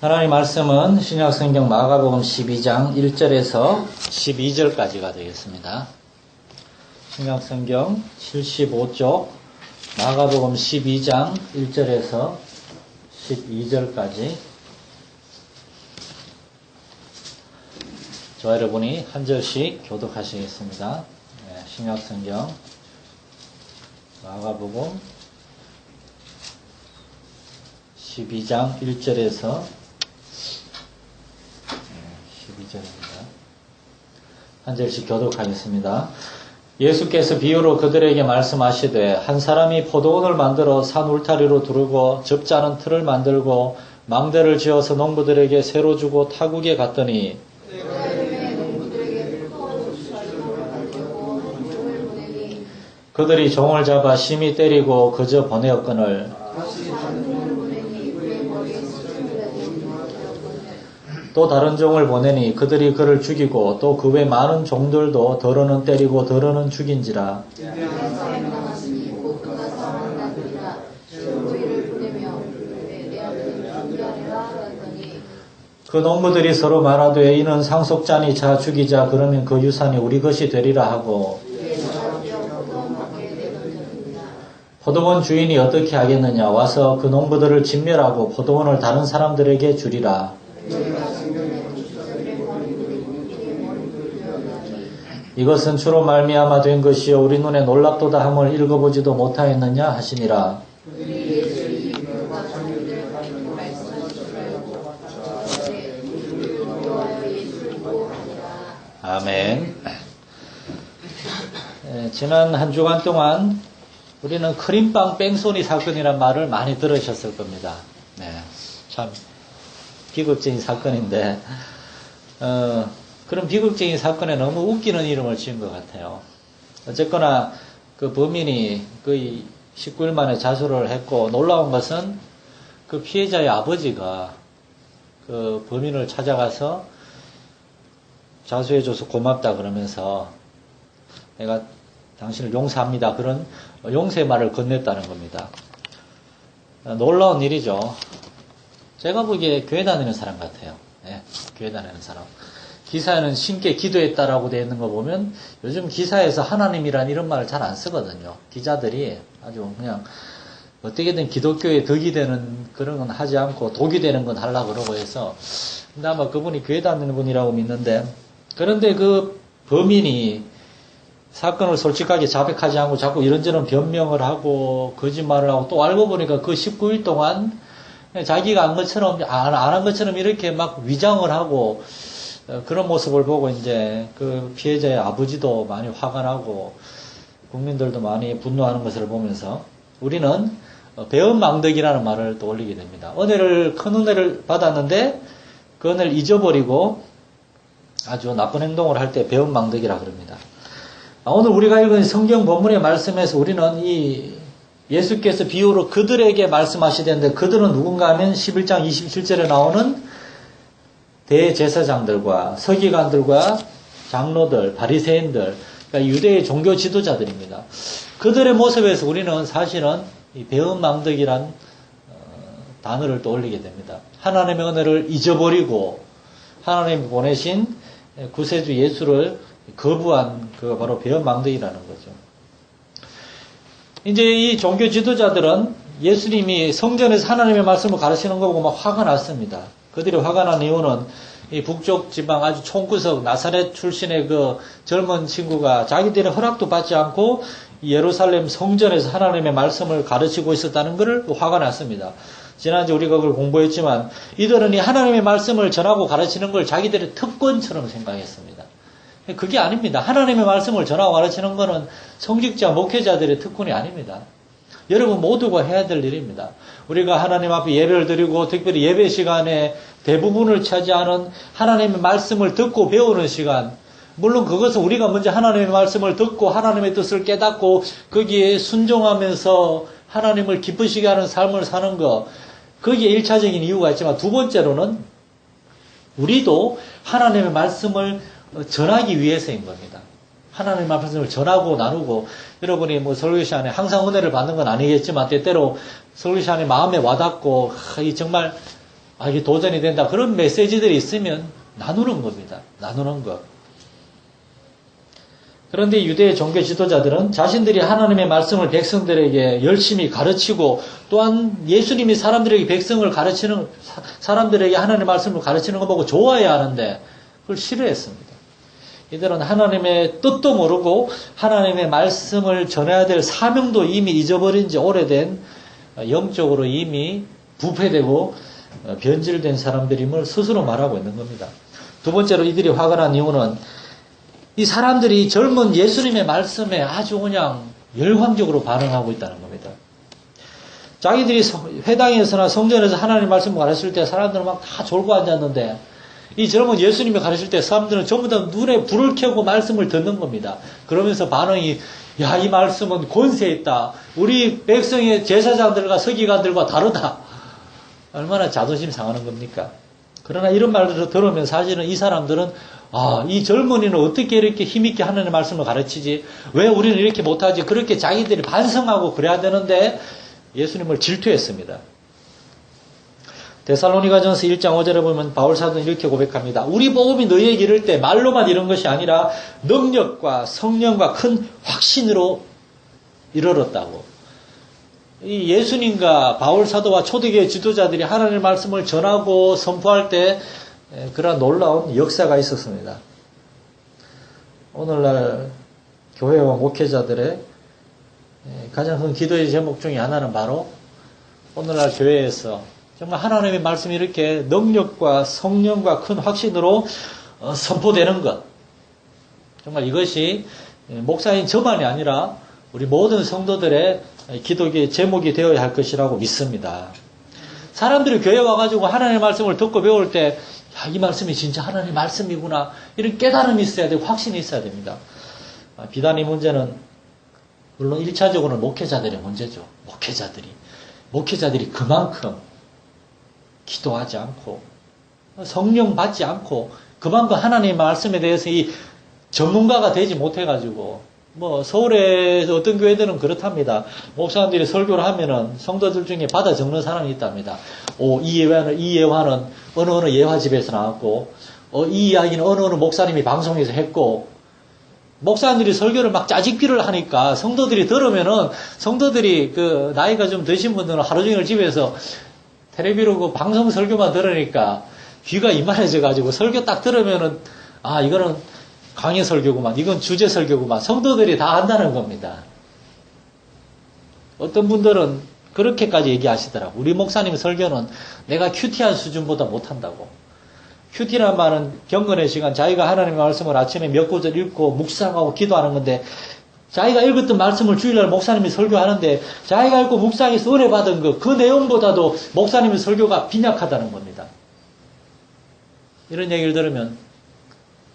하나님 말씀은 신약성경 마가복음 12장 1절에서 12절까지가 되겠습니다. 신약성경 75쪽 마가복음 12장 1절에서 12절까지 저와 여러분이 한 절씩 교독하시겠습니다. 신약성경 마가복음 12장 1절에서 12절입니다. 한 절씩 교독하겠습니다. 예수께서 비유로 그들에게 말씀하시되 한 사람이 포도원을 만들어 산 울타리로 두르고 접지 않은 틀을 만들고 망대를 지어서 농부들에게 새로 주고 타국에 갔더니 그들이 종을 잡아 심히 때리고 그저 보내었거늘 또 다른 종을 보내니 그들이 그를 죽이고 또 그 외 많은 종들도 더러는 때리고 더러는 죽인지라. 그 농부들이 서로 말하되 이는 상속자니 자 죽이자 그러면 그 유산이 우리 것이 되리라 하고 포도원 주인이 어떻게 하겠느냐 와서 그 농부들을 진멸하고 포도원을 다른 사람들에게 주리라. 이것은 주로 말미암아 된 것이요 우리 눈에 놀랍도다 함을 읽어보지도 못하였느냐 하시니라. 아멘. 지난 한 주간 동안 우리는 크림빵 뺑소니 사건이란 말을 많이 들으셨을 겁니다. 참 비극적인 사건인데 그런 비극적인 사건에 너무 웃기는 이름을 지은 것 같아요. 어쨌거나 그 범인이 거의 19일 만에 자수를 했고 놀라운 것은 그 피해자의 아버지가 그 범인을 찾아가서 자수해줘서 고맙다 그러면서 내가 당신을 용서합니다. 그런 용서의 말을 건넸다는 겁니다. 놀라운 일이죠. 제가 보기에 교회 다니는 사람 같아요. 교회 다니는 사람. 기사에는 신께 기도했다라고 되어 있는 거 보면 요즘 기사에서 하나님이란 이런 말을 잘 안 쓰거든요. 기자들이 아주 그냥 어떻게든 기독교에 덕이 되는 그런 건 하지 않고 독이 되는 건 하려고 그러고 해서 근데 아마 그분이 교회 다니는 분이라고 믿는데 그런데 그 범인이 사건을 솔직하게 자백하지 않고 자꾸 이런저런 변명을 하고 거짓말을 하고 또 알고 보니까 그 19일 동안 자기가 안 한 것처럼 이렇게 막 위장을 하고 그런 모습을 보고 이제 그 피해자의 아버지도 많이 화가 나고 국민들도 많이 분노하는 것을 보면서 우리는 배은망덕이라는 말을 또 올리게 됩니다. 큰 은혜를 받았는데 그 은혜를 잊어버리고 아주 나쁜 행동을 할 때 배은망덕이라 그럽니다. 오늘 우리가 읽은 성경 본문의 말씀에서 우리는 이 예수께서 비유로 그들에게 말씀하시던데 그들은 누군가 하면 11장 27절에 나오는 대제사장들과 서기관들과 장로들, 바리새인들, 그러니까 유대의 종교 지도자들입니다. 그들의 모습에서 우리는 사실은 이 배은망덕이란 단어를 떠올리게 됩니다. 하나님의 은혜를 잊어버리고 하나님이 보내신 구세주 예수를 거부한 그가 바로 배은망덕이라는 거죠. 이제 이 종교 지도자들은 예수님이 성전에서 하나님의 말씀을 가르치는 거 보고 막 화가 났습니다. 그들이 화가 난 이유는 이 북쪽 지방 아주 총구석 나사렛 출신의 그 젊은 친구가 자기들의 허락도 받지 않고 예루살렘 성전에서 하나님의 말씀을 가르치고 있었다는 것을 화가 났습니다. 지난주에 우리가 그걸 공부했지만 이들은 이 하나님의 말씀을 전하고 가르치는 걸 자기들의 특권처럼 생각했습니다. 그게 아닙니다. 하나님의 말씀을 전하고 가르치는 것은 성직자, 목회자들의 특권이 아닙니다. 여러분 모두가 해야 될 일입니다. 우리가 하나님 앞에 예배를 드리고 특별히 예배 시간에 대부분을 차지하는 하나님의 말씀을 듣고 배우는 시간, 물론 그것은 우리가 먼저 하나님의 말씀을 듣고 하나님의 뜻을 깨닫고 거기에 순종하면서 하나님을 기쁘시게 하는 삶을 사는 것, 거기에 1차적인 이유가 있지만 두 번째로는 우리도 하나님의 말씀을 전하기 위해서인 겁니다. 하나님의 말씀을 전하고 나누고 여러분이 뭐 설교 시간에 항상 은혜를 받는 건 아니겠지만 때때로 설교 시간에 마음에 와닿고 이 정말 이게 도전이 된다. 그런 메시지들이 있으면 나누는 겁니다. 나누는 것. 그런데 유대의 종교 지도자들은 자신들이 하나님의 말씀을 백성들에게 열심히 가르치고 또한 예수님이 사람들에게 백성을 가르치는, 사람들에게 하나님의 말씀을 가르치는 거 보고 좋아해야 하는데 그걸 싫어했습니다. 이들은 하나님의 뜻도 모르고 하나님의 말씀을 전해야 될 사명도 이미 잊어버린 지 오래된 영적으로 이미 부패되고 변질된 사람들임을 스스로 말하고 있는 겁니다. 두 번째로 이들이 화가 난 이유는 이 사람들이 젊은 예수님의 말씀에 아주 그냥 열광적으로 반응하고 있다는 겁니다. 자기들이 회당에서나 성전에서 하나님의 말씀을 가르칠 때 사람들은 막 다 졸고 앉았는데 이 젊은 예수님이 가르칠 때 사람들은 전부 다 눈에 불을 켜고 말씀을 듣는 겁니다. 그러면서 반응이 야, 이 말씀은 권세 있다. 우리 백성의 제사장들과 서기관들과 다르다. 얼마나 자존심 상하는 겁니까? 그러나 이런 말들을 들으면 사실은 이 사람들은 이 젊은이는 어떻게 이렇게 힘있게 하나님의 말씀을 가르치지? 왜 우리는 이렇게 못하지? 그렇게 자기들이 반성하고 그래야 되는데 예수님을 질투했습니다. 데살로니가전서 1장 5절에 보면 바울 사도는 이렇게 고백합니다. 우리 복음이 너희에게 이를 때 말로만 이런 것이 아니라 능력과 성령과 큰 확신으로 이르렀다고. 이 예수님과 바울 사도와 초대교회 지도자들이 하나님의 말씀을 전하고 선포할 때 그런 놀라운 역사가 있었습니다. 오늘날 교회와 목회자들의 가장 큰 기도의 제목 중에 하나는 바로 오늘날 교회에서 정말 하나님의 말씀이 이렇게 능력과 성령과 큰 확신으로 선포되는 것. 정말 이것이 목사인 저만이 아니라 우리 모든 성도들의 기도의 제목이 되어야 할 것이라고 믿습니다. 사람들이 교회 와가지고 하나님의 말씀을 듣고 배울 때 이 말씀이 진짜 하나님의 말씀이구나. 이런 깨달음이 있어야 되고 확신이 있어야 됩니다. 비단 이 문제는 물론 1차적으로는 목회자들의 문제죠. 목회자들이 그만큼 기도하지 않고 성령 받지 않고 그만큼 하나님의 말씀에 대해서 이 전문가가 되지 못해가지고 서울에서 어떤 교회들은 그렇답니다. 목사님들이 설교를 하면은 성도들 중에 받아 적는 사람이 있답니다. 이 예화는 어느 예화집에서 나왔고 이 이야기는 어느 목사님이 방송에서 했고 목사님들이 설교를 막 짜집기를 하니까 성도들이 들으면은 성도들이 그 나이가 좀 드신 분들은 하루 종일 집에서 텔레비로 그 방송 설교만 들으니까 귀가 이만해져가지고 설교 딱 들으면은 이거는 강의 설교구만, 이건 주제 설교구만. 성도들이 다 안다는 겁니다. 어떤 분들은 그렇게까지 얘기하시더라고. 우리 목사님 설교는 내가 큐티한 수준보다 못한다고. 큐티란 말은 경건의 시간, 자기가 하나님의 말씀을 아침에 몇 구절 읽고 묵상하고 기도하는 건데 자기가 읽었던 말씀을 주일날 목사님이 설교하는데 자기가 읽고 묵상해서 은혜 받은 그 내용보다도 목사님의 설교가 빈약하다는 겁니다. 이런 얘기를 들으면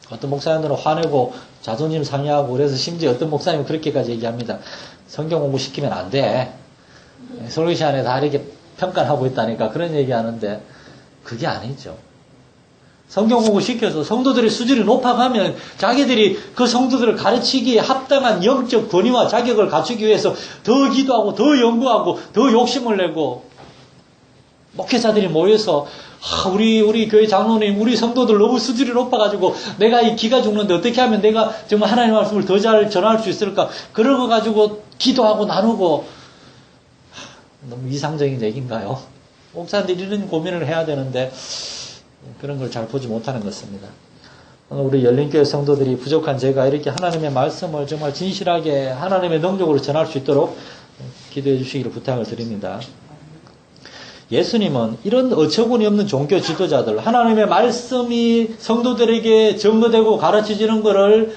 어떤 목사님들은 화내고 자존심 상해하고 그래서 심지어 어떤 목사님은 그렇게까지 얘기합니다. 성경 공부시키면 안 돼. 설교 시간에 다 이렇게 평가를 하고 있다니까 그런 얘기하는데 그게 아니죠. 성경 공부 시켜서 성도들의 수준이 높아가면 자기들이 그 성도들을 가르치기에 합당한 영적 권위와 자격을 갖추기 위해서 더 기도하고 더 연구하고 더 욕심을 내고 목회자들이 모여서 우리 교회 장로님, 우리 성도들 너무 수준이 높아가지고 내가 이 기가 죽는데 어떻게 하면 내가 정말 하나님의 말씀을 더 잘 전할 수 있을까? 그런 거 가지고 기도하고 나누고 너무 이상적인 얘기인가요? 목사님들이 이런 고민을 해야 되는데 그런 걸 잘 보지 못하는 것입니다. 오늘 우리 열린교회 성도들이 부족한 제가 이렇게 하나님의 말씀을 정말 진실하게 하나님의 능력으로 전할 수 있도록 기도해 주시기를 부탁을 드립니다. 예수님은 이런 어처구니 없는 종교 지도자들, 하나님의 말씀이 성도들에게 증거되고 가르쳐지는 것을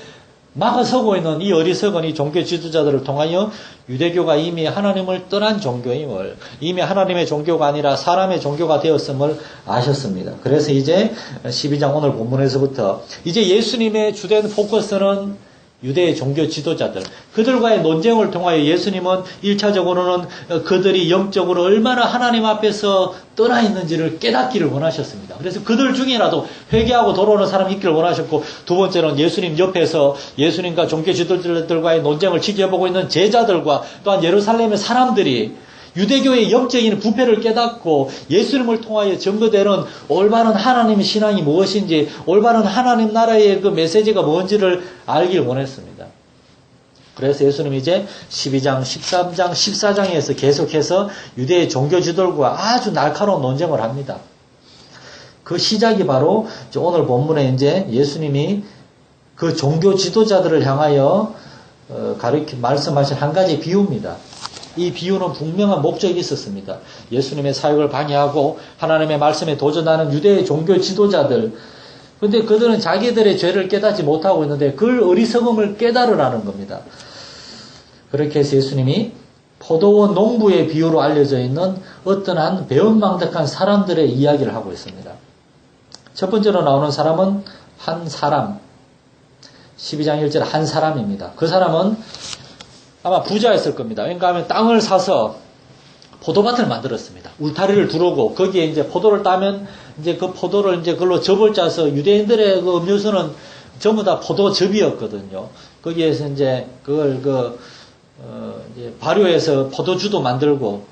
막아서고 있는 이 어리석은 이 종교 지도자들을 통하여 유대교가 이미 하나님을 떠난 종교임을, 이미 하나님의 종교가 아니라 사람의 종교가 되었음을 아셨습니다. 그래서 이제 12장 오늘 본문에서부터 이제 예수님의 주된 포커스는 유대의 종교 지도자들, 그들과의 논쟁을 통하여 예수님은 1차적으로는 그들이 영적으로 얼마나 하나님 앞에서 떠나 있는지를 깨닫기를 원하셨습니다. 그래서 그들 중에라도 회개하고 돌아오는 사람이 있기를 원하셨고, 두 번째는 예수님 옆에서 예수님과 종교 지도자들과의 논쟁을 지켜보고 있는 제자들과 또한 예루살렘의 사람들이 유대교의 영적인 부패를 깨닫고 예수님을 통하여 증거되는 올바른 하나님의 신앙이 무엇인지, 올바른 하나님 나라의 그 메시지가 뭔지를 알길 원했습니다. 그래서 예수님이 이제 12장, 13장, 14장에서 계속해서 유대의 종교지도들과 아주 날카로운 논쟁을 합니다. 그 시작이 바로 오늘 본문에 이제 예수님이 그 종교 지도자들을 향하여 말씀하신 한 가지 비유입니다. 이 비유는 분명한 목적이 있었습니다. 예수님의 사역을 방해하고 하나님의 말씀에 도전하는 유대의 종교 지도자들. 근데 그들은 자기들의 죄를 깨닫지 못하고 있는데 그 어리석음을 깨달으라는 겁니다. 그렇게 해서 예수님이 포도원 농부의 비유로 알려져 있는 어떠한 배은망덕한 사람들의 이야기를 하고 있습니다. 첫 번째로 나오는 사람은 한 사람, 12장 1절 한 사람입니다. 그 사람은 아마 부자였을 겁니다. 그러니까 하면 땅을 사서 포도밭을 만들었습니다. 울타리를 두르고 거기에 이제 포도를 따면 이제 그 포도를 이제 그걸로 즙을 짜서 유대인들의 그 음료수는 전부 다 포도즙이었거든요. 거기에서 이제 그걸 이제 발효해서 포도주도 만들고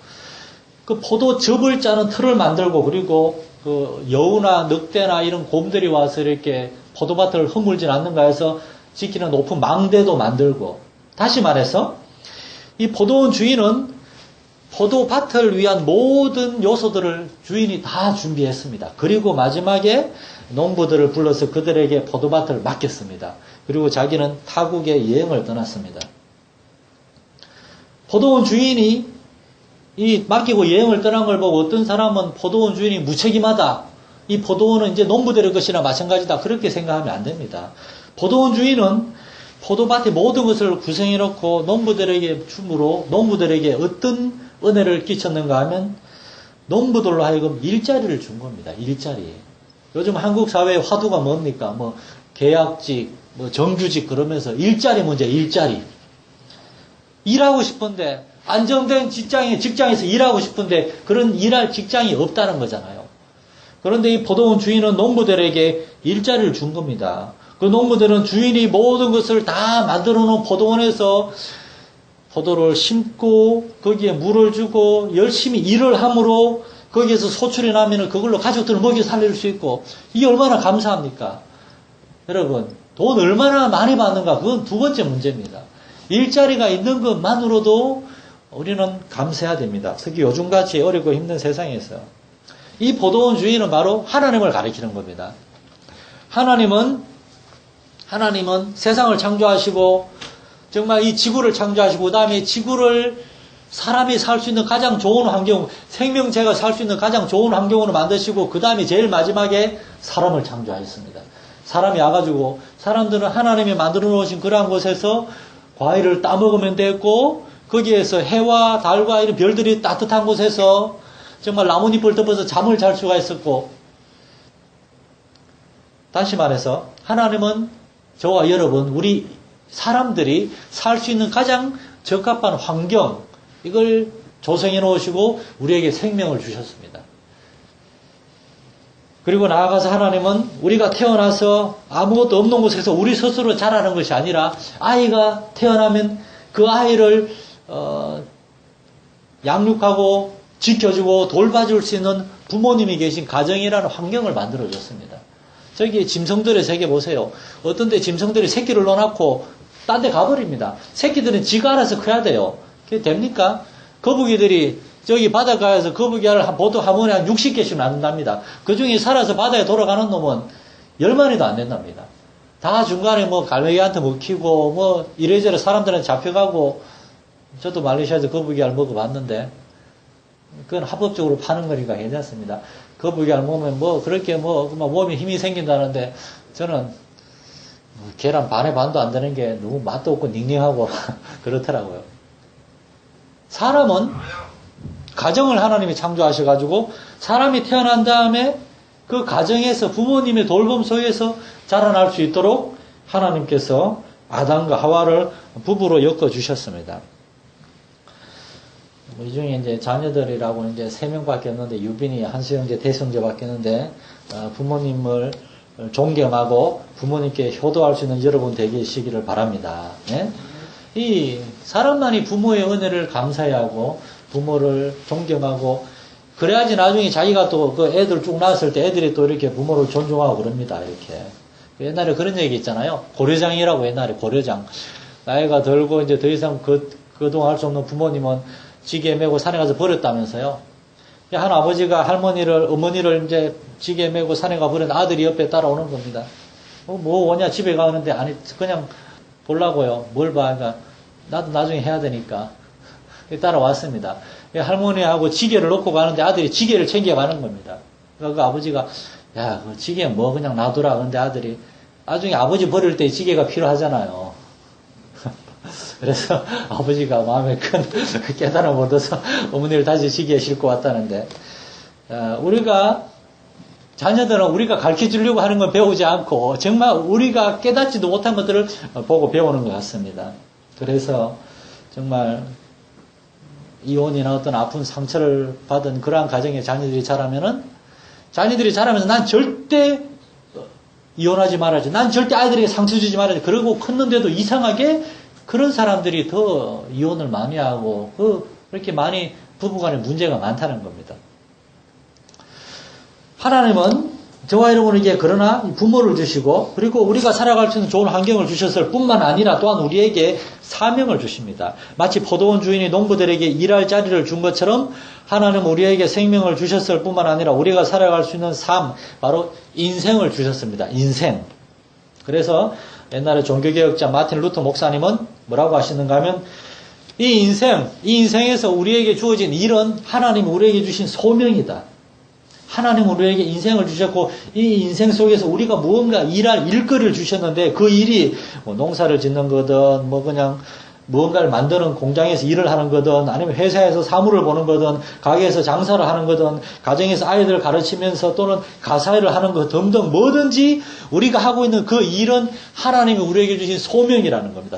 그 포도즙을 짜는 틀을 만들고 그리고 그 여우나 늑대나 이런 곰들이 와서 이렇게 포도밭을 허물진 않는가 해서 지키는 높은 망대도 만들고, 다시 말해서 이 포도원 주인은 포도밭을 위한 모든 요소들을 주인이 다 준비했습니다. 그리고 마지막에 농부들을 불러서 그들에게 포도밭을 맡겼습니다. 그리고 자기는 타국의 여행을 떠났습니다. 포도원 주인이 이 맡기고 여행을 떠난 걸 보고 어떤 사람은 포도원 주인이 무책임하다. 이 포도원은 이제 농부들의 것이나 마찬가지다. 그렇게 생각하면 안 됩니다. 포도원 주인은 포도밭의 모든 것을 구성해놓고 농부들에게 줌으로 농부들에게 어떤 은혜를 끼쳤는가 하면 농부들로 하여금 일자리를 준 겁니다. 일자리. 요즘 한국 사회의 화두가 뭡니까? 뭐 계약직, 뭐 정규직 그러면서 일자리 문제, 일자리. 일하고 싶은데 안정된 직장에서 일하고 싶은데 그런 일할 직장이 없다는 거잖아요. 그런데 이 포도원 주인은 농부들에게 일자리를 준 겁니다. 그 농부들은 주인이 모든 것을 다 만들어 놓은 포도원에서 포도를 심고 거기에 물을 주고 열심히 일을 함으로 거기에서 소출이 나면 그걸로 가족들을 먹여 살릴 수 있고, 이게 얼마나 감사합니까? 여러분, 돈 얼마나 많이 받는가, 그건 두 번째 문제입니다. 일자리가 있는 것만으로도 우리는 감사해야 됩니다. 특히 요즘같이 어렵고 힘든 세상에서. 이 포도원 주인은 바로 하나님을 가리키는 겁니다. 하나님은 세상을 창조하시고 정말 이 지구를 창조하시고 그 다음에 지구를 사람이 살 수 있는 가장 좋은 환경, 생명체가 살 수 있는 가장 좋은 환경으로 만드시고 그 다음에 제일 마지막에 사람을 창조하셨습니다. 사람이 와가지고 사람들은 하나님이 만들어 놓으신 그러한 곳에서 과일을 따먹으면 됐고 거기에서 해와 달과 이런 별들이 따뜻한 곳에서 정말 나뭇잎을 덮어서 잠을 잘 수가 있었고, 다시 말해서 하나님은 저와 여러분, 우리 사람들이 살 수 있는 가장 적합한 환경, 이걸 조성해 놓으시고 우리에게 생명을 주셨습니다. 그리고 나아가서 하나님은 우리가 태어나서 아무것도 없는 곳에서 우리 스스로 자라는 것이 아니라 아이가 태어나면 그 아이를 양육하고 지켜주고 돌봐줄 수 있는 부모님이 계신 가정이라는 환경을 만들어줬습니다. 저기 짐승들의 세계 보세요. 어떤 데 짐승들이 새끼를 넣어놓고 딴 데 가버립니다. 새끼들은 지가 알아서 커야 돼요. 그게 됩니까? 거북이들이 저기 바닷가에서 거북이알을 보통 한 번에 한 60개씩 낳는답니다. 그 중에 살아서 바다에 돌아가는 놈은 10마리도 안 된답니다. 다 중간에 뭐 갈매기한테 먹히고 뭐 이래저래 사람들한테 잡혀가고, 저도 말레이시아에서 거북이알 먹어봤는데 그건 합법적으로 파는 거니까 괜찮습니다. 거북이알 먹으면 뭐 그렇게 뭐 몸에 힘이 생긴다는데 저는 계란 반의 반도 안 되는 게 너무 맛도 없고 닝닝하고 그렇더라고요. 사람은 가정을 하나님이 창조하셔가지고 사람이 태어난 다음에 그 가정에서 부모님의 돌봄 속에서 자라날 수 있도록 하나님께서 아담과 하와를 부부로 엮어주셨습니다. 이 중에 이제 자녀들이라고 이제 3명밖에 없는데 유빈이 한수영제 대성제밖에 없는데 부모님을 존경하고 부모님께 효도할 수 있는 여러분 되시기를 바랍니다. 네? 이 사람만이 부모의 은혜를 감사해야 하고 부모를 존경하고, 그래야지 나중에 자기가 또 그 애들 쭉 낳았을 때 애들이 또 이렇게 부모를 존중하고 그럽니다, 이렇게. 옛날에 그런 얘기 있잖아요. 고려장이라고 옛날에 고려장. 나이가 들고 이제 더 이상 그동안 할 수 없는 부모님은 지게에 메고 산에 가서 버렸다면서요. 한 아버지가 어머니를 이제 지게에 메고 산에 가 버린 아들이 옆에 따라오는 겁니다. 뭐 오냐 집에 가는데 아니 그냥 보려고요. 뭘 봐. 그러니까 나도 나중에 해야 되니까. 따라왔습니다. 할머니하고 지게를 놓고 가는데 아들이 지게를 챙겨가는 겁니다. 그러니까 그 아버지가 야, 그 지게 뭐 그냥 놔두라. 근데 아들이 나중에 아버지 버릴 때 지게가 필요하잖아요. 그래서 아버지가 마음에 큰 깨달음을 얻어서 어머니를 다시 지게에 싣고 왔다는데, 우리가 자녀들은 우리가 가르쳐 주려고 하는 건 배우지 않고 정말 우리가 깨닫지도 못한 것들을 보고 배우는 것 같습니다. 그래서 정말 이혼이나 어떤 아픈 상처를 받은 그러한 가정의 자녀들이 자라면서 난 절대 이혼하지 말아야지. 난 절대 아이들에게 상처 주지 말아야지. 그러고 컸는데도 이상하게 그런 사람들이 더 이혼을 많이 하고 그렇게 많이 부부간에 문제가 많다는 겁니다. 하나님은 저와 여러분에게 그러나 부모를 주시고 그리고 우리가 살아갈 수 있는 좋은 환경을 주셨을 뿐만 아니라 또한 우리에게 사명을 주십니다. 마치 포도원 주인이 농부들에게 일할 자리를 준 것처럼 하나님은 우리에게 생명을 주셨을 뿐만 아니라 우리가 살아갈 수 있는 삶, 바로 인생을 주셨습니다. 인생. 그래서 옛날에 종교개혁자 마틴 루터 목사님은 뭐라고 하시는가 하면 이 인생에서 우리에게 주어진 일은 하나님이 우리에게 주신 소명이다. 하나님은 우리에게 인생을 주셨고 이 인생 속에서 우리가 무언가 일할 일거리를 주셨는데 그 일이 뭐 농사를 짓는 거든 뭐 그냥 무언가를 만드는 공장에서 일을 하는 거든 아니면 회사에서 사무를 보는 거든 가게에서 장사를 하는 거든 가정에서 아이들을 가르치면서 또는 가사일을 하는 것 등등 뭐든지 우리가 하고 있는 그 일은 하나님이 우리에게 주신 소명이라는 겁니다.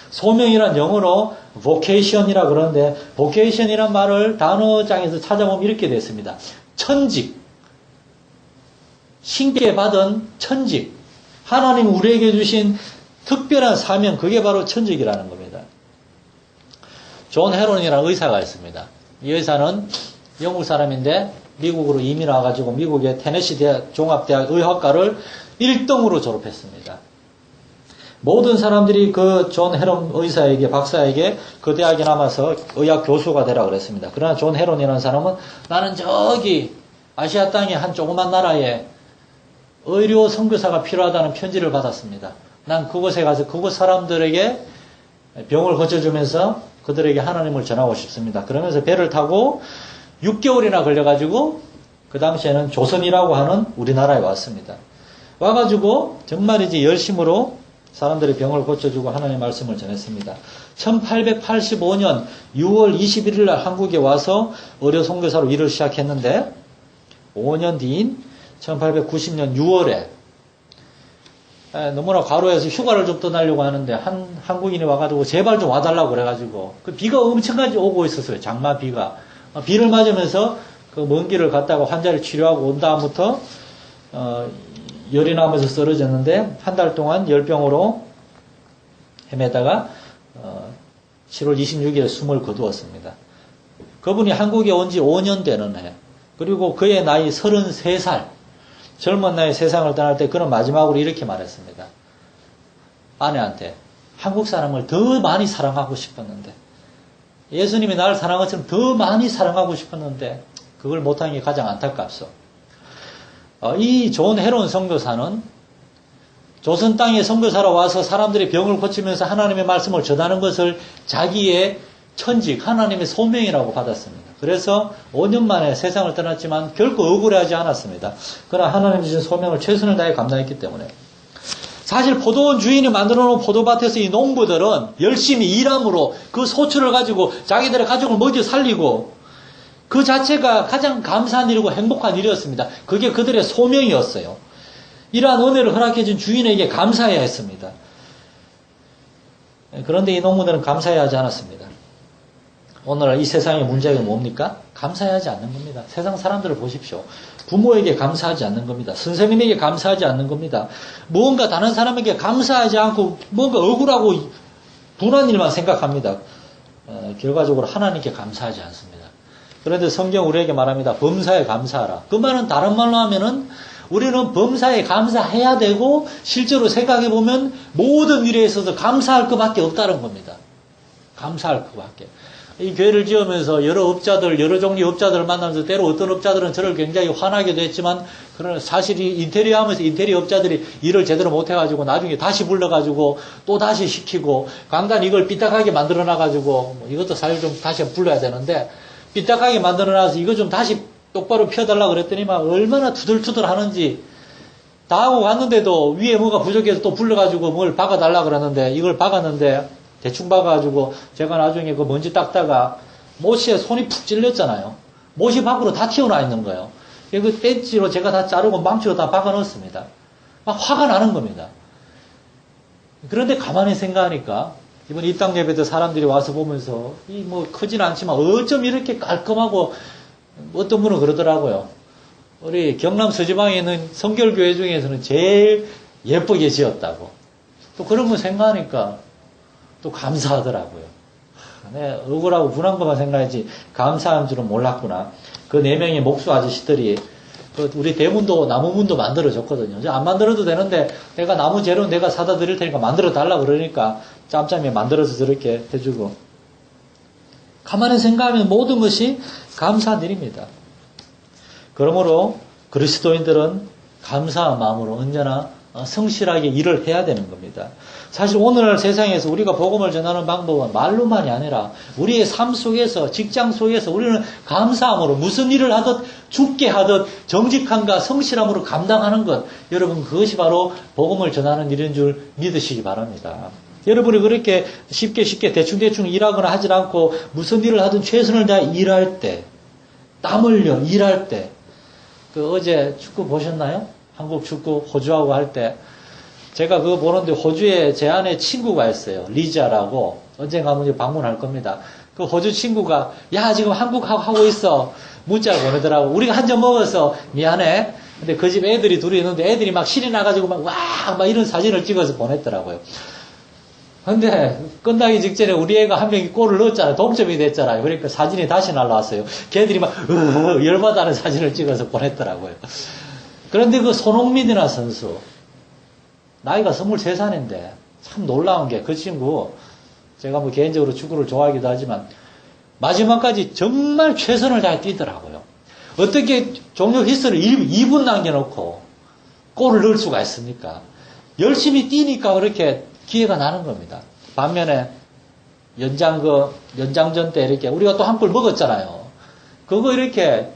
소명이란 영어로 vocation이라 그러는데 vocation이란 말을 단어장에서 찾아보면 이렇게 됐습니다. 천직, 신께 받은 천직, 하나님 우리에게 주신 특별한 사명, 그게 바로 천직이라는 겁니다. 존 헤론이라는 의사가 있습니다. 이 의사는 영국 사람인데 미국으로 이민 와가지고 미국의 테네시 대학, 종합대학 의학과를 1등으로 졸업했습니다. 모든 사람들이 그 존 헤론 의사에게, 박사에게 그 대학에 남아서 의학 교수가 되라 그랬습니다. 그러나 존 헤론이라는 사람은 나는 저기 아시아 땅의 한 조그만 나라에 의료 선교사가 필요하다는 편지를 받았습니다. 난 그곳에 가서 그곳 사람들에게 병을 고쳐주면서 그들에게 하나님을 전하고 싶습니다. 그러면서 배를 타고 6개월이나 걸려가지고 그 당시에는 조선이라고 하는 우리나라에 왔습니다. 와가지고 정말 열심으로 사람들의 병을 고쳐주고 하나님의 말씀을 전했습니다. 1885년 6월 21일 날 한국에 와서 의료 선교사로 일을 시작했는데 5년 뒤인 1890년 6월에 너무나 과로해서 휴가를 좀 떠나려고 하는데 한국인이 와가지고 제발 좀 와달라고 그래가지고 그 비가 엄청나게 오고 있었어요. 장마 비가. 비를 맞으면서 그 먼 길을 갔다가 환자를 치료하고 온 다음부터 열이 나면서 쓰러졌는데 한 달 동안 열병으로 헤매다가 7월 26일에 숨을 거두었습니다. 그분이 한국에 온 지 5년 되는 해. 그리고 그의 나이 33살. 젊은 나이에 세상을 떠날 때 그는 마지막으로 이렇게 말했습니다. 아내한테 한국 사람을 더 많이 사랑하고 싶었는데 예수님이 나를 사랑한 것처럼 더 많이 사랑하고 싶었는데 그걸 못한 게 가장 안타깝소. 이 존 헤론 선교사는 조선 땅에 선교사로 와서 사람들의 병을 고치면서 하나님의 말씀을 전하는 것을 자기의 천직, 하나님의 소명이라고 받았습니다. 그래서 5년 만에 세상을 떠났지만 결코 억울해하지 않았습니다. 그러나 하나님 주신 소명을 최선을 다해 감당했기 때문에. 사실 포도원 주인이 만들어 놓은 포도밭에서 이 농부들은 열심히 일함으로 그 소출을 가지고 자기들의 가족을 먹여 살리고 그 자체가 가장 감사한 일이고 행복한 일이었습니다. 그게 그들의 소명이었어요. 이러한 은혜를 허락해 준 주인에게 감사해야 했습니다. 그런데 이 농부들은 감사해야 하지 않았습니다. 오늘날 이 세상의 문제가 뭡니까? 감사하지 않는 겁니다. 세상 사람들을 보십시오. 부모에게 감사하지 않는 겁니다. 선생님에게 감사하지 않는 겁니다. 무언가 다른 사람에게 감사하지 않고 뭔가 억울하고 분한 일만 생각합니다. 결과적으로 하나님께 감사하지 않습니다. 그런데 성경 우리에게 말합니다. 범사에 감사하라. 그 말은 다른 말로 하면은 우리는 범사에 감사해야 되고 실제로 생각해 보면 모든 일에 있어서 감사할 것밖에 없다는 겁니다. 감사할 것밖에. 이 교회를 지으면서 여러 업자들, 여러 종류 업자들을 만나면서 때로 어떤 업자들은 저를 굉장히 화나게도 했지만 그러나 사실 이 인테리어 하면서 인테리어 업자들이 일을 제대로 못해가지고 나중에 다시 불러가지고 또 다시 시키고 강단 이걸 삐딱하게 만들어놔가지고 이것도 사실 좀 다시 불러야 되는데 삐딱하게 만들어놔서 이거 좀 다시 똑바로 펴달라고 그랬더니만 얼마나 투덜투덜 하는지 다 하고 갔는데도 위에 뭐가 부족해서 또 불러가지고 뭘 박아달라고 그러는데 이걸 박았는데 대충 박아가지고 제가 나중에 그 먼지 닦다가 못에 손이 푹 찔렸잖아요. 못이 밖으로 다 튀어나와 있는 거예요. 그 벤치로 제가 다 자르고 망치로 다 박아 넣었습니다. 막 화가 나는 겁니다. 그런데 가만히 생각하니까 이번 입당 예배 때 사람들이 와서 보면서 이 뭐 크진 않지만 어쩜 이렇게 깔끔하고 어떤 분은 그러더라고요. 우리 경남 서지방에 있는 성결교회 중에서는 제일 예쁘게 지었다고. 또 그런 거 생각하니까 또 감사하더라고요. 내 억울하고 분한 것만 생각하지 감사한 줄은 몰랐구나. 그 4명의 목수 아저씨들이 우리 대문도 나무문도 만들어줬거든요. 안 만들어도 되는데 내가 나무 재료는 내가 사다 드릴 테니까 만들어 달라고 그러니까 짬짬이 만들어서 저렇게 해주고. 가만히 생각하면 모든 것이 감사한 일입니다. 그러므로 그리스도인들은 감사한 마음으로 언제나 성실하게 일을 해야 되는 겁니다. 사실 오늘날 세상에서 우리가 복음을 전하는 방법은 말로만이 아니라 우리의 삶 속에서 직장 속에서 우리는 감사함으로 무슨 일을 하듯 죽게 하듯 정직함과 성실함으로 감당하는 것, 여러분 그것이 바로 복음을 전하는 일인 줄 믿으시기 바랍니다. 여러분이 그렇게 쉽게 대충 일하거나 하지 않고 무슨 일을 하든 최선을 다해 일할 때, 땀 흘려 일할 때, 어제 축구 보셨나요? 한국 축구 호주하고 할 때 제가 그거 보는데 호주에 제 아내 친구가 있어요. 리자라고. 언젠가 한번 방문할 겁니다. 그 호주 친구가 야 지금 한국 하고 있어. 문자를 보내더라고. 우리가 한 잔 먹어서 미안해. 근데 그 집 애들이 둘이 있는데 애들이 막 신이 나가지고 막 이런 사진을 찍어서 보냈더라고요. 근데 끝나기 직전에 우리 애가 한 명이 골을 넣었잖아요. 동점이 됐잖아요. 그러니까 사진이 다시 날라왔어요. 걔들이 막 열받아하는 사진을 찍어서 보냈더라고요. 그런데 그 손흥민이나 선수 나이가 23살인데 참 놀라운 게 그 친구 제가 뭐 개인적으로 축구를 좋아하기도 하지만 마지막까지 정말 최선을 다해 뛰더라고요. 어떻게 종료 휘슬을 2분 남겨놓고 골을 넣을 수가 있습니까? 열심히 뛰니까 그렇게 기회가 나는 겁니다. 반면에 연장전 때 이렇게 우리가 또 한 골 먹었잖아요. 그거 이렇게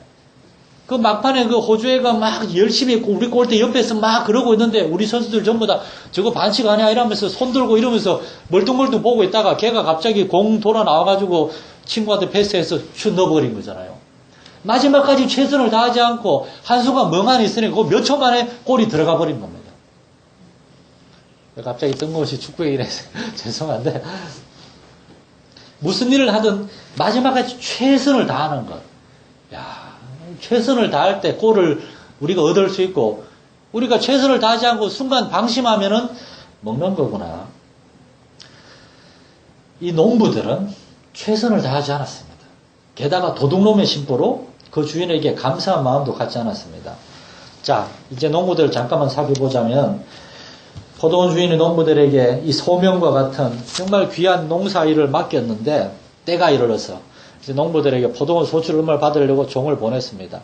그 막판에 그 호주애가 막 열심히 우리 골대 옆에서 막 그러고 있는데 우리 선수들 전부 다 저거 반칙 아니야 이러면서 손 들고 이러면서 멀뚱멀뚱 보고 있다가 걔가 갑자기 공 돌아 나와가지고 친구한테 패스해서 슛 넣어버린 거잖아요. 마지막까지 최선을 다하지 않고 한순간 멍하니 있으니까 그 몇 초 만에 골이 들어가 버린 겁니다. 갑자기 뜬금없이 축구 얘기를 해서 죄송한데 무슨 일을 하든 마지막까지 최선을 다하는 것. 야, 최선을 다할 때 골을 우리가 얻을 수 있고 우리가 최선을 다하지 않고 순간 방심하면은 먹는 거구나. 이 농부들은 최선을 다하지 않았습니다. 게다가 도둑놈의 심보로 그 주인에게 감사한 마음도 갖지 않았습니다. 자, 이제 농부들을 잠깐만 살펴보자면 포도원 주인이 농부들에게 이 소명과 같은 정말 귀한 농사 일을 맡겼는데 때가 이르러서 이제 농부들에게 포도원 소출음을 받으려고 종을 보냈습니다.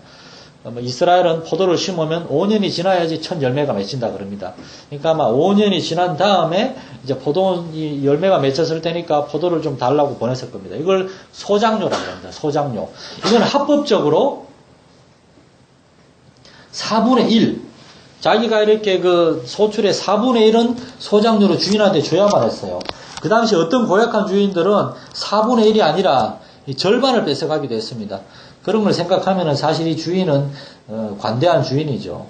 이스라엘은 포도를 심으면 5년이 지나야지 첫 열매가 맺힌다 그럽니다. 그러니까 아마 5년이 지난 다음에 이제 포도원이 열매가 맺혔을 테니까 포도를 좀 달라고 보냈을 겁니다. 이걸 소장료라고 합니다. 소장료. 이건 합법적으로 4분의 1. 자기가 이렇게 그 소출의 4분의 1은 소장료로 주인한테 줘야만 했어요. 그 당시 어떤 고약한 주인들은 4분의 1이 아니라 절반을 뺏어가기도 했습니다. 그런 걸 생각하면 사실 이 주인은 관대한 주인이죠.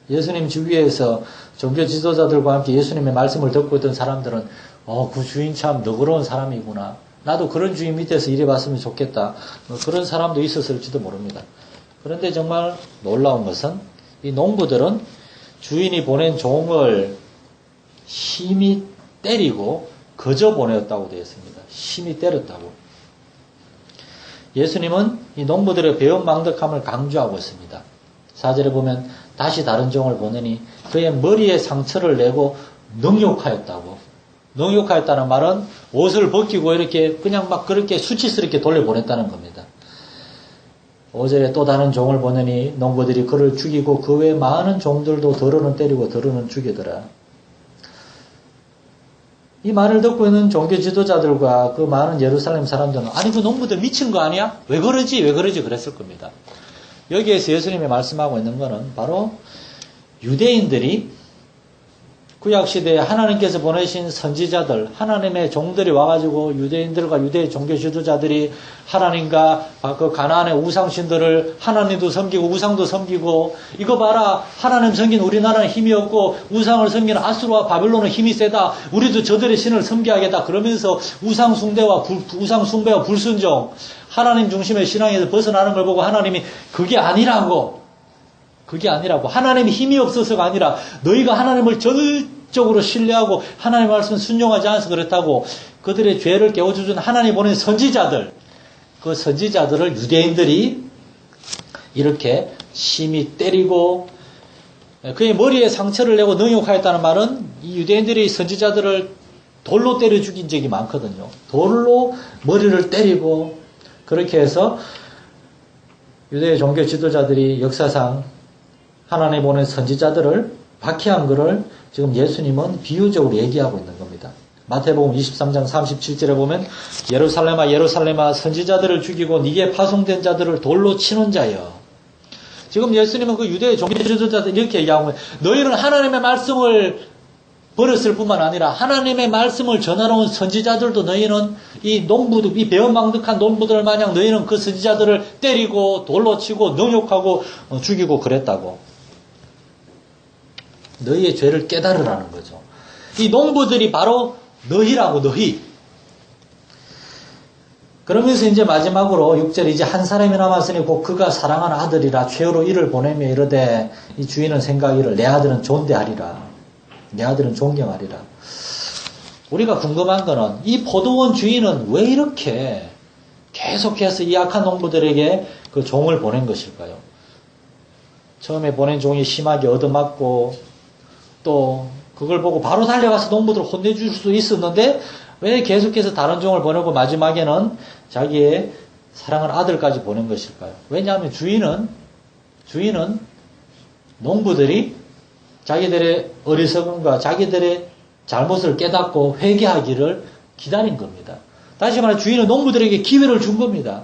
예수님 주위에서 종교 지도자들과 함께 예수님의 말씀을 듣고 있던 사람들은 그 주인 참 너그러운 사람이구나. 나도 그런 주인 밑에서 일해봤으면 좋겠다. 그런 사람도 있었을지도 모릅니다. 그런데 정말 놀라운 것은 이 농부들은 주인이 보낸 종을 힘이 때리고 거저 보내었다고 되어 있습니다. 심히 때렸다고. 예수님은 이 농부들의 배은망덕함을 강조하고 있습니다. 4절에 보면 다시 다른 종을 보내니 그의 머리에 상처를 내고 능욕하였다고. 능욕하였다는 말은 옷을 벗기고 이렇게 그냥 막 그렇게 수치스럽게 돌려보냈다는 겁니다. 5절에 또 다른 종을 보내니 농부들이 그를 죽이고 그 외 많은 종들도 더러는 때리고 더러는 죽이더라. 이 말을 듣고 있는 종교 지도자들과 그 많은 예루살렘 사람들은 아니 그 농부들 미친 거 아니야? 왜 그러지 그랬을 겁니다. 여기에서 예수님이 말씀하고 있는 것은 바로 유대인들이 구약시대에 하나님께서 보내신 선지자들, 하나님의 종들이 와가지고 유대인들과 유대 종교 지도자들이 하나님과 그 가나안의 우상신들을 하나님도 섬기고 우상도 섬기고 이거 봐라 하나님 섬긴 우리나라는 힘이 없고 우상을 섬기는 아수르와 바벨론은 힘이 세다. 우리도 저들의 신을 섬겨야겠다. 그러면서 우상 숭배와 불순종 하나님 중심의 신앙에서 벗어나는 걸 보고 하나님이 그게 아니라고 하나님이 힘이 없어서가 아니라 너희가 하나님을 전적으로 신뢰하고 하나님의 말씀을 순종하지 않아서 그렇다고 그들의 죄를 깨워주는 하나님 보낸 선지자들 그 선지자들을 유대인들이 이렇게 심히 때리고 그의 머리에 상처를 내고 능욕하였다는 말은 이 유대인들이 선지자들을 돌로 때려 죽인 적이 많거든요. 돌로 머리를 때리고 그렇게 해서 유대 종교 지도자들이 역사상 하나님 보낸 선지자들을 박해한 것을 지금 예수님은 비유적으로 얘기하고 있는 겁니다. 마태복음 23장 37절에 보면 예루살렘아 예루살렘아 선지자들을 죽이고 네게 파송된 자들을 돌로 치는 자여. 지금 예수님은 그 유대 종교 지도자들 이렇게 얘기하고 있는 거예요. 너희는 하나님의 말씀을 버렸을 뿐만 아니라 하나님의 말씀을 전하러 온 선지자들도 너희는 이 농부들, 이 배은망덕한 농부들 마냥 너희는 그 선지자들을 때리고 돌로 치고 능욕하고 죽이고 그랬다고. 너희의 죄를 깨달으라는 거죠. 이 농부들이 바로 너희라고 너희. 그러면서 이제 마지막으로 6절 이제 한 사람이 남았으니 곧 그가 사랑하는 아들이라 최후로 이를 보내며 이르되 이 주인은 생각이를 내 아들은 존대하리라. 내 아들은 존경하리라. 우리가 궁금한 거는 이 포도원 주인은 왜 이렇게 계속해서 이 악한 농부들에게 그 종을 보낸 것일까요? 처음에 보낸 종이 심하게 얻어맞고 또 그걸 보고 바로 달려가서 농부들 혼내줄 수 있었는데 왜 계속해서 다른 종을 보내고 마지막에는 자기의 사랑하는 아들까지 보낸 것일까요? 왜냐하면 주인은 농부들이 자기들의 어리석음과 자기들의 잘못을 깨닫고 회개하기를 기다린 겁니다. 다시 말해 주인은 농부들에게 기회를 준 겁니다.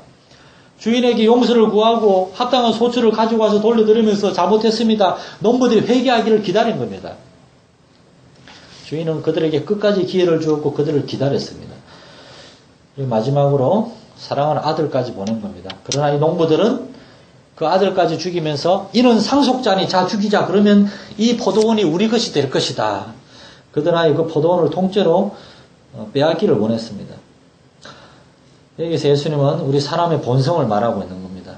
주인에게 용서를 구하고 합당한 소출을 가지고 와서 돌려드리면서 잘못했습니다. 농부들이 회개하기를 기다린 겁니다. 주인은 그들에게 끝까지 기회를 주었고 그들을 기다렸습니다. 그리고 마지막으로 사랑하는 아들까지 보낸 겁니다. 그러나 이 농부들은 그 아들까지 죽이면서 이는 상속자니 자 죽이자 그러면 이 포도원이 우리 것이 될 것이다. 그러나 그 포도원을 통째로 빼앗기를 원했습니다. 여기서 예수님은 우리 사람의 본성을 말하고 있는 겁니다.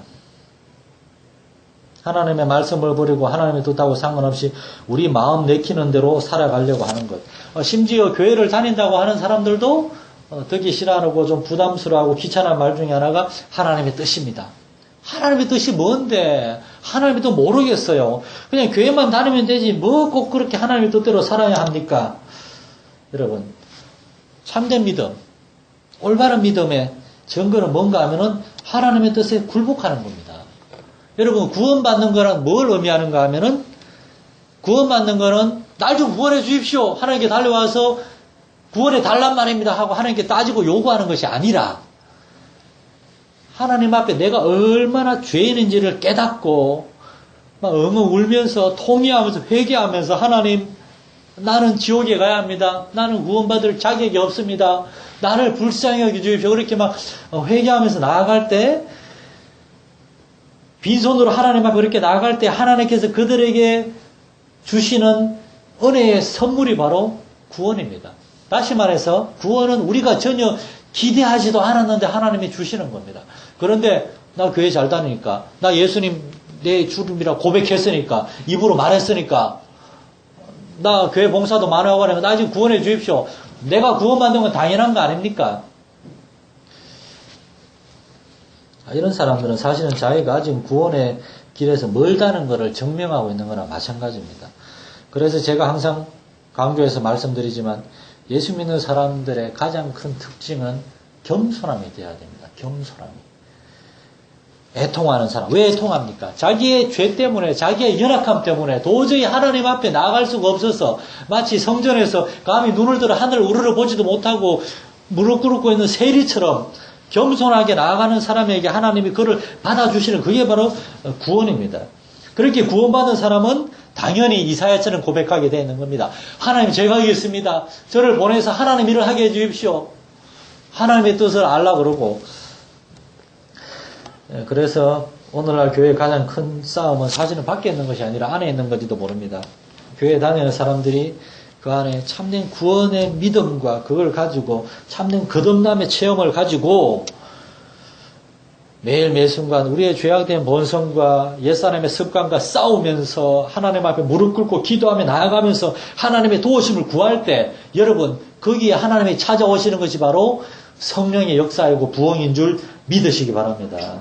하나님의 말씀을 버리고 하나님의 뜻하고 상관없이 우리 마음 내키는 대로 살아가려고 하는 것. 심지어 교회를 다닌다고 하는 사람들도 듣기 싫어하고 좀 부담스러워하고 귀찮은 말 중에 하나가 하나님의 뜻입니다. 하나님의 뜻이 뭔데? 하나님의 뜻 모르겠어요. 그냥 교회만 다니면 되지 뭐 꼭 그렇게 하나님의 뜻대로 살아야 합니까? 여러분 참된 믿음, 올바른 믿음의 증거는 뭔가 하면은 하나님의 뜻에 굴복하는 겁니다. 여러분 구원받는 거란 뭘 의미하는가 하면은 구원받는 거는 날 좀 구원해 주십시오. 하나님께 달려와서 구원해 달란 말입니다 하고 하나님께 따지고 요구하는 것이 아니라 하나님 앞에 내가 얼마나 죄인인지를 깨닫고 막 엉엉 울면서 통회하면서 회개하면서 하나님 나는 지옥에 가야 합니다. 나는 구원받을 자격이 없습니다. 나를 불쌍히 여겨 주십시오. 그렇게 막 회개하면서 나아갈 때 빈손으로 하나님 앞에 그렇게 나아갈 때 하나님께서 그들에게 주시는 은혜의 선물이 바로 구원입니다. 다시 말해서 구원은 우리가 전혀 기대하지도 않았는데 하나님이 주시는 겁니다. 그런데 나 교회 잘 다니니까 나 예수님 내 주님이라 고백했으니까 입으로 말했으니까 나 교회 봉사도 많이 하고 하니까 나 지금 구원해 주십시오. 내가 구원받는 건 당연한 거 아닙니까? 이런 사람들은 사실은 자기가 지금 구원의 길에서 멀다는 것을 증명하고 있는 거나 마찬가지입니다. 그래서 제가 항상 강조해서 말씀드리지만 예수 믿는 사람들의 가장 큰 특징은 겸손함이 되어야 됩니다. 겸손함이. 애통하는 사람. 왜 애통합니까? 자기의 죄 때문에, 자기의 연약함 때문에 도저히 하나님 앞에 나아갈 수가 없어서 마치 성전에서 감히 눈을 들어 하늘을 우러러 보지도 못하고 무릎 꿇고 있는 세리처럼 겸손하게 나아가는 사람에게 하나님이 그를 받아주시는 그게 바로 구원입니다. 그렇게 구원받은 사람은 당연히 이사야처럼 고백하게 되는 겁니다. 하나님 제가 하겠습니다. 저를 보내서 하나님 일을 하게 해주십시오. 하나님의 뜻을 알라 그러고. 그래서 오늘날 교회의 가장 큰 싸움은 사실은 밖에 있는 것이 아니라 안에 있는 건지도 모릅니다. 교회에 다니는 사람들이 그 안에 참된 구원의 믿음과 그걸 가지고 참된 거듭남의 체험을 가지고 매일 매 순간 우리의 죄악된 본성과 옛사람의 습관과 싸우면서 하나님 앞에 무릎 꿇고 기도하며 나아가면서 하나님의 도우심을 구할 때 여러분 거기에 하나님이 찾아오시는 것이 바로 성령의 역사이고 부흥인 줄 믿으시기 바랍니다.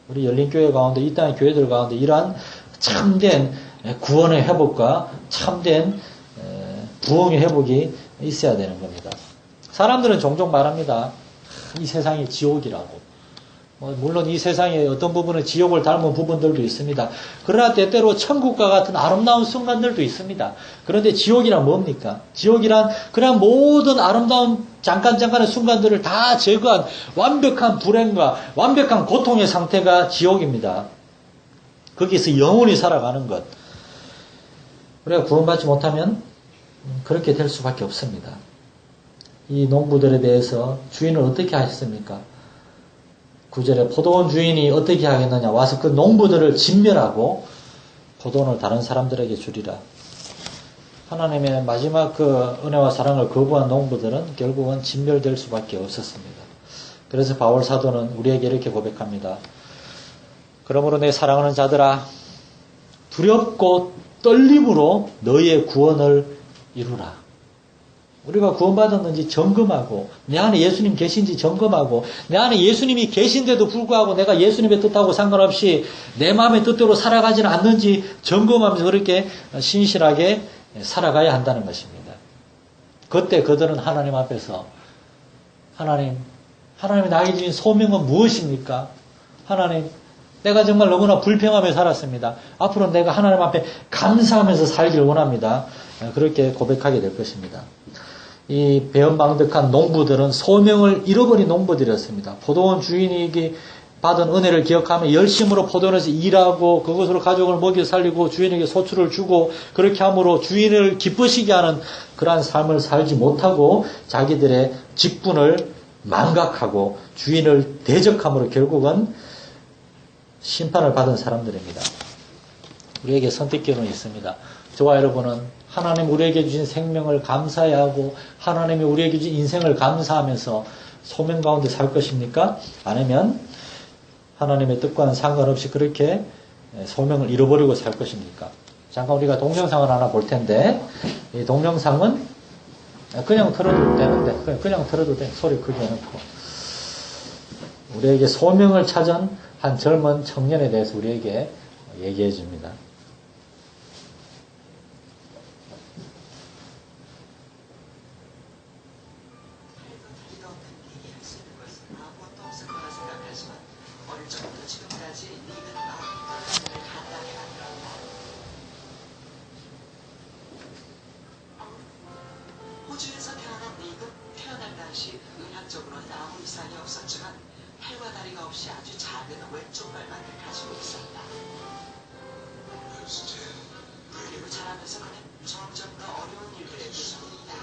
우리 열린교회 가운데 이 땅의 교회들 가운데 이러한 참된 구원의 회복과 참된 부흥의 회복이 있어야 되는 겁니다. 사람들은 종종 말합니다. 이 세상이 지옥이라고. 물론 이 세상에 어떤 부분은 지옥을 닮은 부분들도 있습니다. 그러나 때때로 천국과 같은 아름다운 순간들도 있습니다. 그런데 지옥이란 뭡니까? 지옥이란 그냥 모든 아름다운 잠깐의 순간들을 다 제거한 완벽한 불행과 완벽한 고통의 상태가 지옥입니다. 거기서 영원히 살아가는 것. 우리가 구원받지 못하면 그렇게 될 수밖에 없습니다. 이 농부들에 대해서 주인은 어떻게 하셨습니까? 9절에 포도원 주인이 어떻게 하겠느냐. 와서 그 농부들을 진멸하고 포도원을 다른 사람들에게 주리라. 하나님의 마지막 그 은혜와 사랑을 거부한 농부들은 결국은 진멸될 수밖에 없었습니다. 그래서 바울 사도는 우리에게 이렇게 고백합니다. 그러므로 내 사랑하는 자들아 두렵고 떨림으로 너희의 구원을 이루라. 우리가 구원받았는지 점검하고 내 안에 예수님 계신지 점검하고 내 안에 예수님이 계신데도 불구하고 내가 예수님의 뜻하고 상관없이 내 마음의 뜻대로 살아가지는 않는지 점검하면서 그렇게 신실하게 살아가야 한다는 것입니다. 그때 그들은 하나님 앞에서 하나님이 나에게 주신 소명은 무엇입니까? 하나님 내가 정말 너무나 불평하며 살았습니다. 앞으로 내가 하나님 앞에 감사하면서 살기를 원합니다. 그렇게 고백하게 될 것입니다. 이 배은망덕한 농부들은 소명을 잃어버린 농부들이었습니다. 포도원 주인에게 받은 은혜를 기억하며 열심으로 포도원에서 일하고 그것으로 가족을 먹여 살리고 주인에게 소출을 주고 그렇게 함으로 주인을 기쁘시게 하는 그러한 삶을 살지 못하고 자기들의 직분을 망각하고 주인을 대적함으로 결국은 심판을 받은 사람들입니다. 우리에게 선택권은 있습니다. 저와 여러분은 하나님 우리에게 주신 생명을 감사해야 하고 하나님이 우리에게 주신 인생을 감사하면서 소명 가운데 살 것입니까? 아니면 하나님의 뜻과는 상관없이 그렇게 소명을 잃어버리고 살 것입니까? 잠깐 우리가 동영상을 하나 볼 텐데 이 동영상은 그냥 틀어도 되는데 그냥 틀어도 돼. 소리 크게 해놓고 우리에게 소명을 찾은 한 젊은 청년에 대해서 우리에게 얘기해 줍니다. 호주에서 태어난 닉은 태어날 당시 의학적으로는 아무 이상이 없었지만 팔과 다리가 없이 아주 작은 왼쪽 발만을 가지고 있었다. 그리고 자라면서 그는 점점 더 어려운 일들에 도전했다.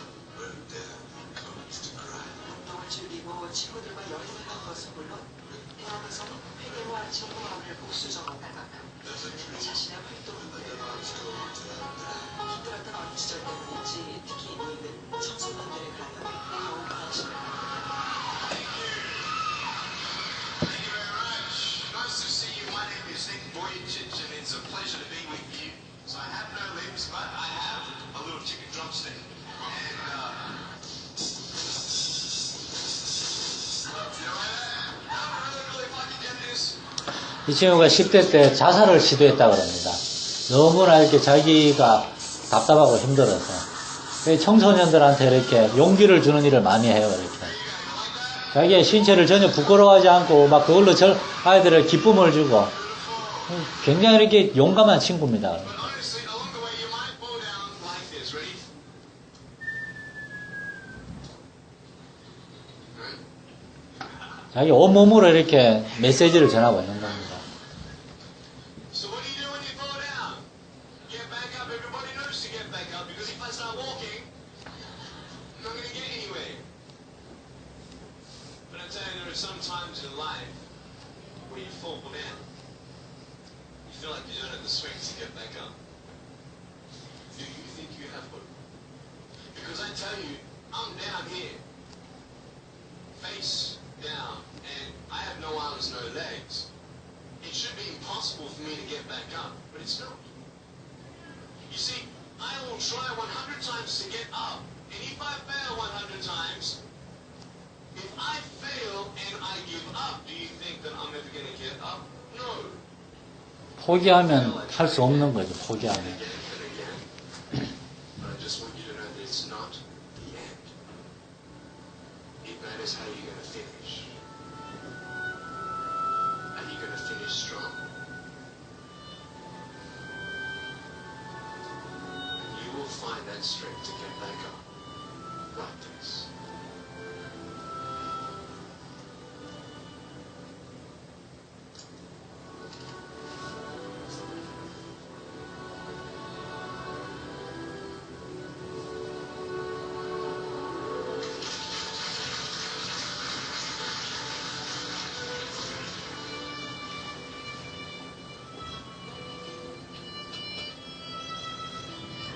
운동을 즐기고 친구들과 여행을 한 것은 물론 대학에서는 회계와 정보학을 복수적으로 할 만큼 그는 자신의 활동을 힘들었던 어린 시절 때문인지 특히 닉은 청소년들에 가며 더욱 관심을 갖는다. 이 친구가 10대 때 자살을 시도했다 그럽니다. 너무나 이렇게 자기가 답답하고 힘들어서. 청소년들한테 이렇게 용기를 주는 일을 많이 해요, 이렇게. 자기의 신체를 전혀 부끄러워하지 않고, 막 그걸로 아이들을 기쁨을 주고, 굉장히 이렇게 용감한 친구입니다. 자기 온몸으로 이렇게 메시지를 전하고 있는 겁니다. Sometimes in life, when you fall down, you feel like you don't have the strength to get back up. Do you think you have hope? Because I tell you, I'm down here, face down, and I have no arms, no legs. It should be impossible for me to get back up, but it's not. You see, I will try 100 times to get up, and if I fail 100 times, if I fail and I give up, do you think that I'm ever going to get up? No. 포기하면 할 수 없는 거죠, 포기하면. But I just want you to know that it's not the end. It matters how you're going to finish. Are you going to finish strong? And you will find that strength to get back up. Like this.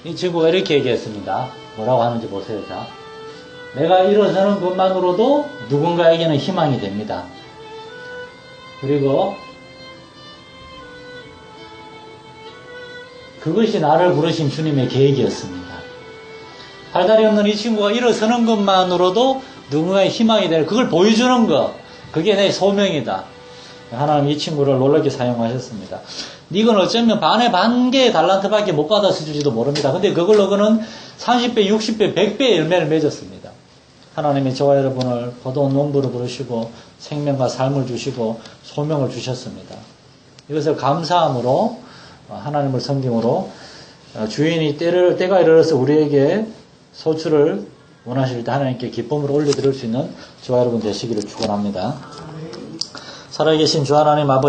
이 친구가 이렇게 얘기했습니다. 뭐라고 하는지 보세요. 자, 내가 일어서는 것만으로도 누군가에게는 희망이 됩니다. 그리고 그것이 나를 부르신 주님의 계획이었습니다. 팔다리 없는 이 친구가 일어서는 것만으로도 누군가의 희망이 되는, 그걸 보여주는 것, 그게 내 소명이다. 하나님 이 친구를 놀랍게 사용하셨습니다. 이건 어쩌면 반의 반개의 달란트밖에 못 받아서 줄지도 모릅니다. 근데 그걸로 그는 30배, 60배, 100배의 열매를 맺었습니다. 하나님이 저와 여러분을 거두은 농부를 부르시고 생명과 삶을 주시고 소명을 주셨습니다. 이것을 감사함으로 하나님을 섬김으로 주인이 때가 이르러서 우리에게 소출을 원하실 때 하나님께 기쁨을 올려드릴 수 있는 저와 여러분 되시기를 축원합니다. 살아계신 주 하나님 아버지,